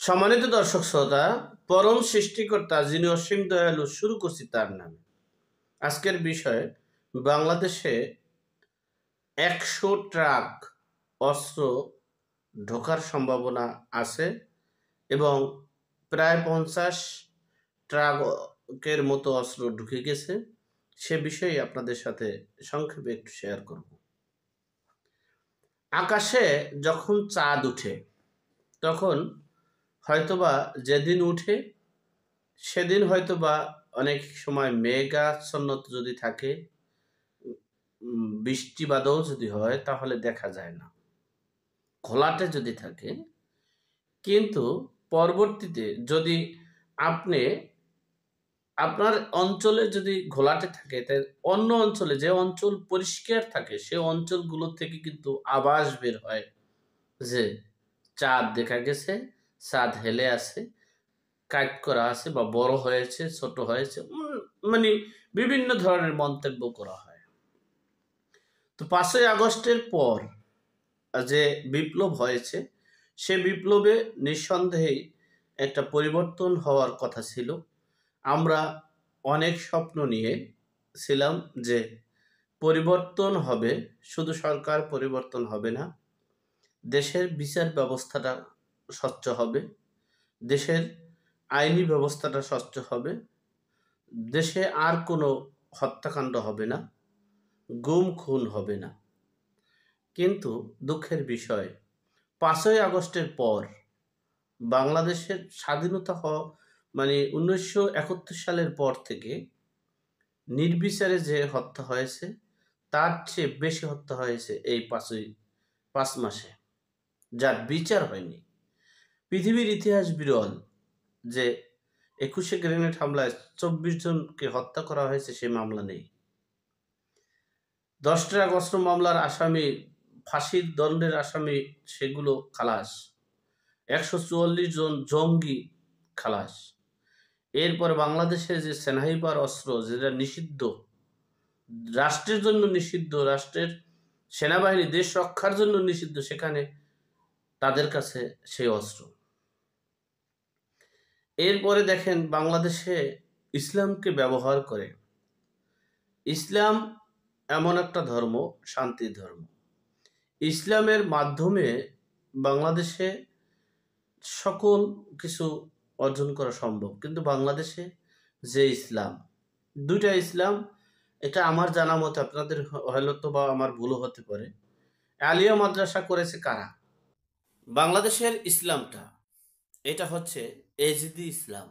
সম্মানিত দর্শক শ্রোতা, পরম সৃষ্টিকর্তা যিনি অসীম দয়ালু, শুরু করছি তার নামে। আজকের বিষয়, বাংলাদেশে 100 ট্রাক অস্ত্র ঢোকার সম্ভাবনা আছে এবং প্রায় 50 ট্রাকের মতো অস্ত্র ঢুকে গেছে। সে বিষয়ে আপনাদের সাথে সংক্ষেপে একটু শেয়ার করব। আকাশে যখন চাঁদ উঠে, তখন হয়তোবা যেদিন উঠে সেদিন হয়তোবা অনেক সময় মেঘাচ্ছন্ন যদি থাকে, বৃষ্টি বাদল যদি হয়, তাহলে দেখা যায় না, ঘোলাটে যদি থাকে। কিন্তু পরবর্তীতে যদি আপনি আপনার অঞ্চলে যদি ঘোলাটে থাকে, তাই অন্য অঞ্চলে, যে অঞ্চল পরিষ্কার থাকে, সে অঞ্চলগুলো থেকে কিন্তু আভাস বের হয় যে চাঁদ দেখা গেছে, চাঁদ হেলে আছে, কাট করা আছে, বা বড় হয়েছে, ছোট হয়েছে, মানে বিভিন্ন ধরনের মন্তব্য করা হয়। তো 5ই আগস্টের পর যে বিপ্লব হয়েছে, সে বিপ্লবে নিঃসন্দেহেই একটা পরিবর্তন হওয়ার কথা ছিল। আমরা অনেক স্বপ্ন নিয়ে ছিলাম যে পরিবর্তন হবে, শুধু সরকার পরিবর্তন হবে না, দেশের বিচার ব্যবস্থাটা স্বচ্ছ হবে, দেশের আইনি ব্যবস্থাটা স্বচ্ছ হবে, দেশে আর কোনো হত্যাকাণ্ড হবে না, গুম খুন হবে না। কিন্তু দুঃখের বিষয়, 5ই আগস্টের পর বাংলাদেশের স্বাধীনতা হওয়া, মানে 1971 সালের পর থেকে নির্বিচারে যে হত্যা হয়েছে, তার চেয়ে বেশি হত্যা হয়েছে এই 5 মাসে, যার বিচার হয়নি। পৃথিবীর ইতিহাস বিরল যে 21শে গ্রেনেড হামলায় 24 জনকে হত্যা করা হয়েছে, সে মামলা নেই। 10 ট্রাক মামলার আসামি, ফাঁসির দণ্ডের আসামি, সেগুলো খালাস। 144 জন জঙ্গি খালাস। এরপরে বাংলাদেশে যে স্নাইপার অস্ত্র, যেটা নিষিদ্ধ, রাষ্ট্রের জন্য নিষিদ্ধ, রাষ্ট্রের সেনাবাহিনী দেশ রক্ষার জন্য নিষিদ্ধ, সেখানে তাদের কাছে সেই অস্ত্র। এরপরে দেখেন বাংলাদেশে ইসলামকে ব্যবহার করে। ইসলাম এমন একটা ধর্ম, শান্তির ধর্ম। ইসলামের মাধ্যমে বাংলাদেশে সকল কিছু অর্জন করা সম্ভব। কিন্তু বাংলাদেশে যে ইসলাম, দুইটা ইসলাম, এটা আমার জানা মতে, আপনাদের হয়তো বা আমার ভুলও হতে পারে। আলিয়া মাদ্রাসা করেছে কারা? বাংলাদেশের ইসলামটা, এটা হচ্ছে এজিদি ইসলাম,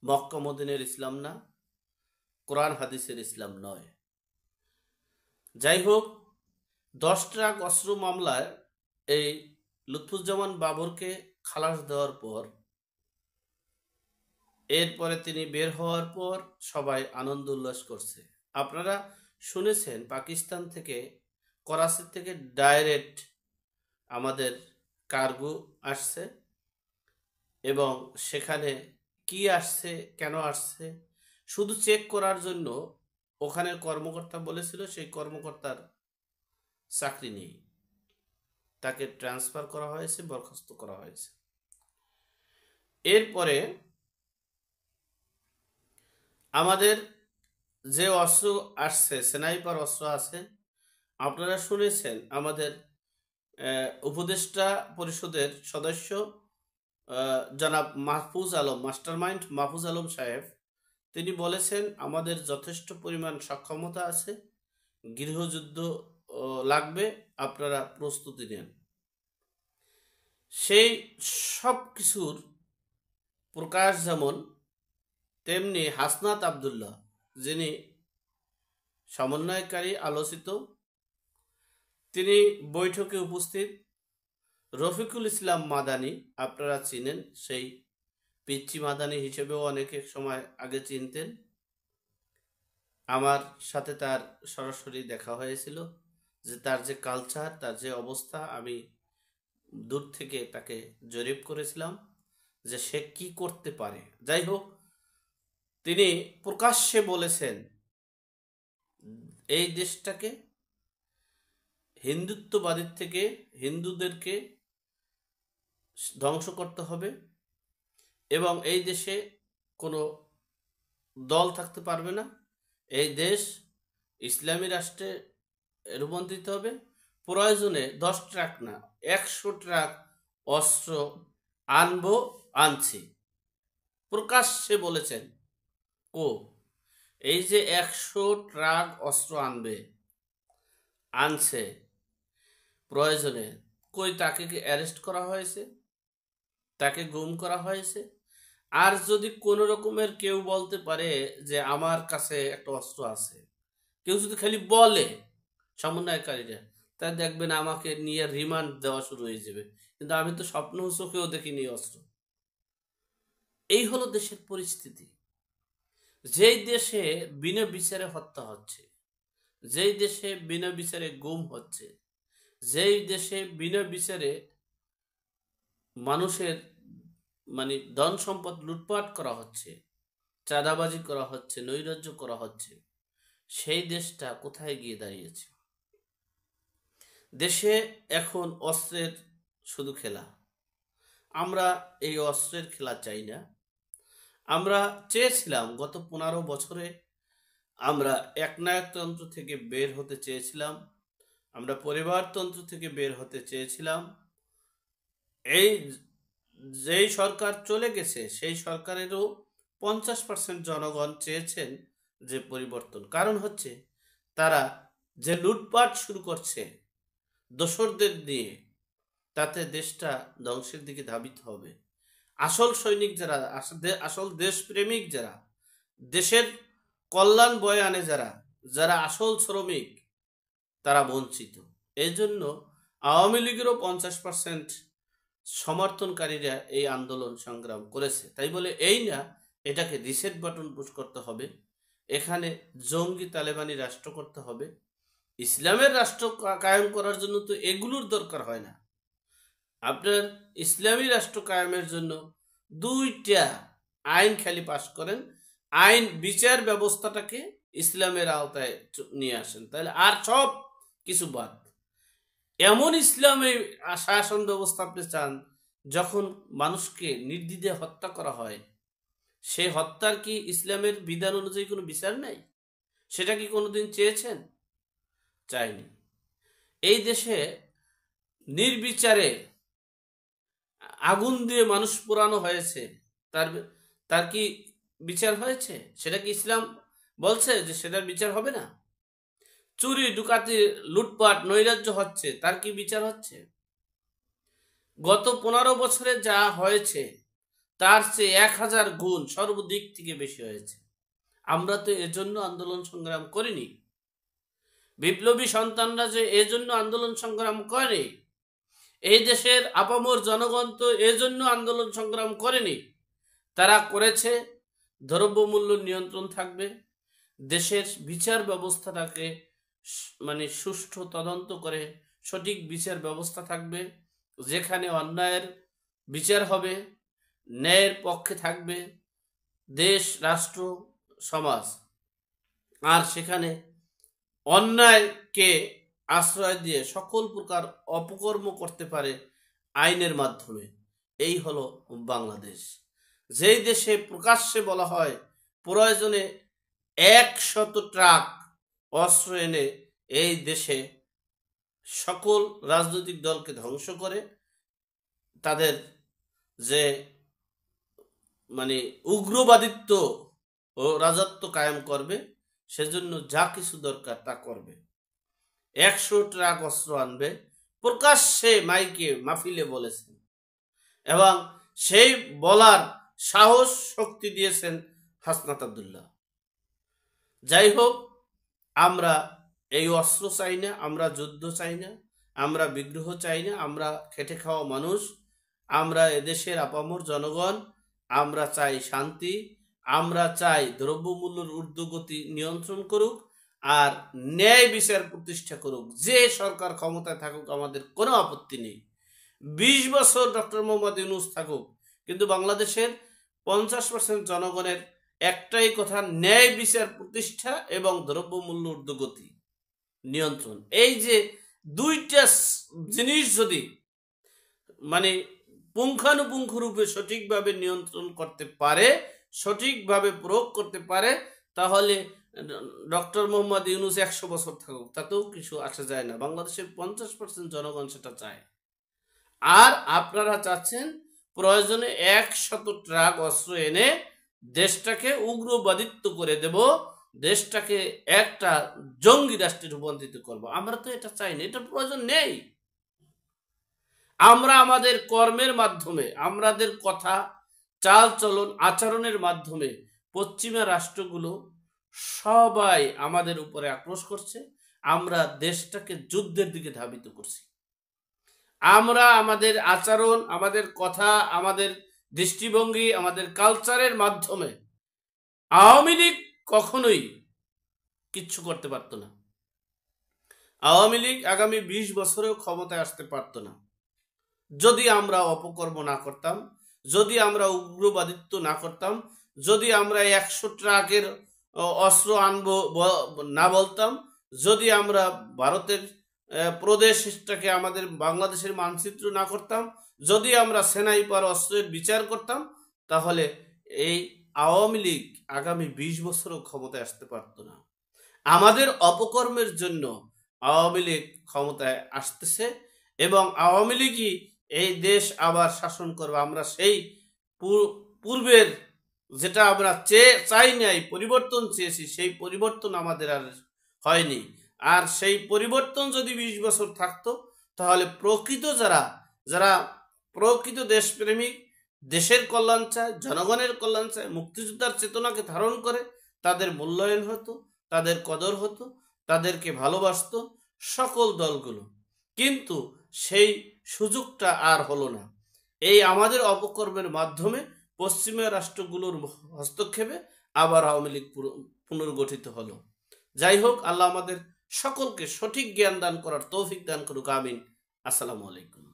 মক্কা মদিনের ইসলাম না, কোরআন হাদিসের ইসলাম নয়। যাই হোক, 10 ট্রাক অস্ত্র মামলায় এই লুৎফুজ্জামান বাবরকে খালাস দেওয়ার পর, এরপরে তিনি বের হওয়ার পর সবাই আনন্দ উল্লাস করছে। আপনারা শুনেছেন পাকিস্তান থেকে, করাচি থেকে ডাইরেক্ট আমাদের কার্গো আসছে, এবং সেখানে কি আসছে, কেন আসছে, শুধু চেক করার জন্য ওখানের কর্মকর্তা বলেছিল সেই কর্মকর্তার চাকরি নেই, তাকে ট্রান্সফার করা হয়েছে, বরখাস্ত করা হয়েছে। এরপরে আমাদের যে অস্ত্র আসছে, স্নাইপার অস্ত্র আছে, আপনারা শুনেছেন আমাদের উপদেষ্টা পরিষদের সদস্য জনাব মাহফুজ আলম, মাস্টারমাইন্ড মাহফুজ আলম সাহেব, তিনি বলেছেন আমাদের যথেষ্ট পরিমাণ সক্ষমতা আছে, গৃহযুদ্ধ লাগবে, আপনারা প্রস্তুতি নেন। সেই সব কিছুর প্রকাশ যেমন, তেমনি হাসনাত আবদুল্লাহ, যিনি সমন্বয়কারী আলোচিত, তিনি বৈঠকে উপস্থিত। রফিকুল ইসলাম মাদানি, আপনারা চিনেন, সেই পিচ্চি মাদানি হিসেবেও অনেকে সময় আগে চিনতেন। আমার সাথে তার সরাসরি দেখা হয়েছিল, যে তার যে কালচার, তার যে অবস্থা, আমি দূর থেকে তাকে জরিপ করেছিলাম যে সে কি করতে পারে। যাই হোক, তিনি প্রকাশ্যে বলেছেন এই দেশটাকে হিন্দুত্ববাদীর থেকে, হিন্দুদেরকে ধ্বংস করতে হবে এবং এই দেশে কোনো দল থাকতে পারবে না। এই দেশ ইসলামী রাষ্ট্রে রূপান্তরিত হবে। প্রয়োজনে 10 ট্রাক না 100 ট্রাক অস্ত্র আনবো, আনছি, প্রকাশ্যে বলেছেন। ও এই যে 100 ট্রাক অস্ত্র আনবে, আনছে, প্রয়োজনে কই তাকে কি অ্যারেস্ট করা হয়েছে? তাকে গুম করা হয়েছে? আর যদি কোনো রকমের কেউ বলতে পারে যে আমার কাছে একটা অস্ত্র আছে, কেউ যদি খালি বলে সমন্বয়কারীরা, তা দেখবেন আমাকে নিয়ে রিমান্ড দেওয়া শুরু হয়ে যাবে। কিন্তু আমি তো স্বপ্ন চোখেও দেখিনি অস্ত্র। এই হলো দেশের পরিস্থিতি। যেই দেশে বিনা বিচারে হত্যা হচ্ছে, যেই দেশে বিনা বিচারে গুম হচ্ছে, যেই দেশে বিনা বিচারে মানুষের মানে ধন সম্পদ লুটপাট করা হচ্ছে, চাঁদাবাজি করা হচ্ছে, নৈরাজ্য করা হচ্ছে, সেই দেশটা কোথায় গিয়ে দাঁড়িয়েছে? দেশে এখন অস্ত্রের শুধু খেলা। আমরা এই অস্ত্রের খেলা চাই না। আমরা চেয়েছিলাম গত 15 বছরে আমরা একনায়কতন্ত্র থেকে বের হতে চেয়েছিলাম, আমরা পরিবারতন্ত্র থেকে বের হতে চেয়েছিলাম। এই যেই সরকার চলে গেছে সেই সরকারেরও 50% জনগণ চেয়েছেন যে পরিবর্তন। কারণ হচ্ছে তারা যে লুটপাট শুরু করছে দোসরদের দিয়ে, তাতে দেশটা ধ্বংসের দিকে ধাবিত হবে। আসল সৈনিক যারা, আসল দেশপ্রেমিক যারা, দেশের কল্যাণ বয়ে আনে যারা, যারা আসল শ্রমিক, তারা বঞ্চিত। এই জন্য আওয়ামী লীগেরও 50% সমর্থনকারীরা এই আন্দোলন সংগ্রাম করেছে। তাই বলে এই না এটাকে রিসেট বাটন পুশ করতে হবে, এখানে জঙ্গি তালেবানি রাষ্ট্র করতে হবে। ইসলামের রাষ্ট্র কায়েম করার জন্য তো এগুলোর দরকার হয় না। আপনার ইসলামী রাষ্ট্র কায়েমের জন্য 2টা আইন খালি পাশ করেন, আইন বিচার ব্যবস্থাটাকে ইসলামের আওতায় নিয়ে আসেন, তাহলে আর সব কিছু বাদ। এমন ইসলামে শাসন ব্যবস্থা আপনি চান যখন মানুষকে নির্দ্বিধায় হত্যা করা হয়, সে হত্যার কি ইসলামের বিধান অনুযায়ী কোনো বিচার নাই? সেটা কি কোনোদিন চেয়েছেন? চাইনি। এই দেশে নির্বিচারে আগুন দিয়ে মানুষ পোড়ানো হয়েছে, তার তার কি বিচার হয়েছে? সেটা কি ইসলাম বলছে যে সেটার বিচার হবে না? চুরি ডুকাতি লুটপাট নৈরাজ্য হচ্ছে, তার কি বিচার হচ্ছে? গত 15 বছরে যা হয়েছে তার চেয়ে 1000 গুণ সর্বদিক থেকে বেশি হয়েছে। আমরা তো এজন্য আন্দোলন সংগ্রাম করিনি। বিপ্লবী সন্তানরা যে এজন্য আন্দোলন সংগ্রাম করে, এই দেশের আপামর জনগণ তো এজন্য আন্দোলন সংগ্রাম করেনি। তারা করেছে দ্রব্যমূল্য নিয়ন্ত্রণ থাকবে, দেশের বিচার ব্যবস্থাটাকে মানে সুষ্ঠু তদন্ত করে সঠিক বিচার ব্যবস্থা থাকবে, যেখানে অন্যায়ের বিচার হবে, ন্যায়ের পক্ষে থাকবে দেশ, রাষ্ট্র, সমাজ। আর সেখানে অন্যায়কে আশ্রয় দিয়ে সকল প্রকার অপকর্ম করতে পারে আইনের মাধ্যমে। এই হলো বাংলাদেশ, যেই দেশে প্রকাশ্যে বলা হয় প্রয়োজনে 100 ট্রাক অস্ত্র এনে এই দেশে সকল রাজনৈতিক দলকে ধ্বংস করে তাদের যে মানে উগ্রবাদিত্ব ও রাজত্ব কায়েম করবে, সেজন্য যা কিছু দরকার তা করবে। 100 ট্রাক অস্ত্র আনবে, প্রকাশ্যে মাইকে মাহফিলে বলেছেন, এবং সেই বলার সাহস শক্তি দিয়েছেন হাসনাত আব্দুল্লাহ। যাই হোক, আমরা এই অস্ত্র চাই না, আমরা যুদ্ধ চাই না, আমরা বিগ্রহ চাই না। আমরা খেটে খাওয়া মানুষ, আমরা এদেশের আপামর জনগণ, আমরা চাই শান্তি, আমরা চাই দ্রব্যমূল্যের ঊর্ধ্বগতি নিয়ন্ত্রণ করুক আর ন্যায় বিচার প্রতিষ্ঠা করুক। যে সরকার ক্ষমতায় থাকুক আমাদের কোনো আপত্তি নেই। 20 বছর ডক্টর মোহাম্মদ ইউনূস থাকুক, কিন্তু বাংলাদেশের 50% জনগণের একটাই কথা, ন্যায় বিচার প্রতিষ্ঠা এবং দ্রব্যমূল্য ঊর্ধ্বগতি নিয়ন্ত্রণ। এই যে 2টা জিনিস যদি মানে পুঙ্খানুপুঙ্খ রূপে সঠিকভাবে নিয়ন্ত্রণ করতে পারে, সঠিকভাবে প্রয়োগ করতে পারে, তাহলে ডক্টর মোহাম্মদ ইউনূস 100 বছর থাকুক, তাতেও কিছু আসা যায় না। বাংলাদেশের 50% জনগণ সেটা চায়। আর আপনারা চাচ্ছেন প্রয়োজনে 100 ট্রাক অস্ত্র এনে দেশটাকে উগ্রবাদিত্ব করে দেব, দেশটাকে একটা জঙ্গি রাষ্ট্রে রূপান্তরিত করব। আমরা তো এটা চাই না, এটার প্রয়োজন নেই। আমরা আমাদের কর্মের মাধ্যমে, আমাদের কথা, চাল চলন, আচরণের মাধ্যমে পশ্চিমা রাষ্ট্রগুলো সবাই আমাদের উপরে আক্রোশ করছে। আমরা দেশটাকে যুদ্ধের দিকে ধাবিত করছি। আমরা আমাদের আচরণ, আমাদের কথা, আমাদের দৃষ্টিভঙ্গি, আমাদের কালচারের মাধ্যমে আওয়ামী লীগ কখনোই কিচ্ছু করতে পারত না। আওয়ামী লীগ আগামী 20 বছরেও ক্ষমতায় আসতে পারত না যদি আমরা অপকর্ম না করতাম, যদি আমরা উগ্রবাদিত্ব না করতাম, যদি আমরা 100 ট্রাকের অস্ত্র আনবো না বলতাম, যদি আমরা ভারতের প্রদেশটাকে আমাদের বাংলাদেশের মানচিত্র না করতাম, যদি আমরা স্নাইপার অস্ত্রের বিচার করতাম, তাহলে এই আওয়ামী লীগ আগামী 20 বছরও ক্ষমতায় আসতে পারত না। আমাদের অপকর্মের জন্য আওয়ামী লীগ ক্ষমতায় আসতেছে এবং আওয়ামী লীগই এই দেশ আবার শাসন করবে। আমরা সেই পূর্বের যেটা আমরা চাই নাই, পরিবর্তন চেয়েছি, সেই পরিবর্তন আমাদের আর হয়নি। আর সেই পরিবর্তন যদি 20 বছর থাকতো, তাহলে প্রকৃত যারা প্রকৃত দেশপ্রেমিক, দেশের কল্যাণ চায়, জনগণের কল্যাণ চায়, মুক্তিযোদ্ধার চেতনাকে ধারণ করে, তাদের মূল্যায়ন হতো, তাদের কদর হতো, তাদেরকে ভালোবাসতো সকল দলগুলো। কিন্তু সেই সুযোগটা আর হলো না। এই আমাদের অপকর্মের মাধ্যমে পশ্চিমা রাষ্ট্রগুলোর হস্তক্ষেপে আবার আওয়ামী লীগ পুনর্গঠিত হলো। যাই হোক, আল্লাহ আমাদের সকলকে সঠিক জ্ঞান দান করার তৌফিক দান করুক। আমিন। আসসালামু আলাইকুম।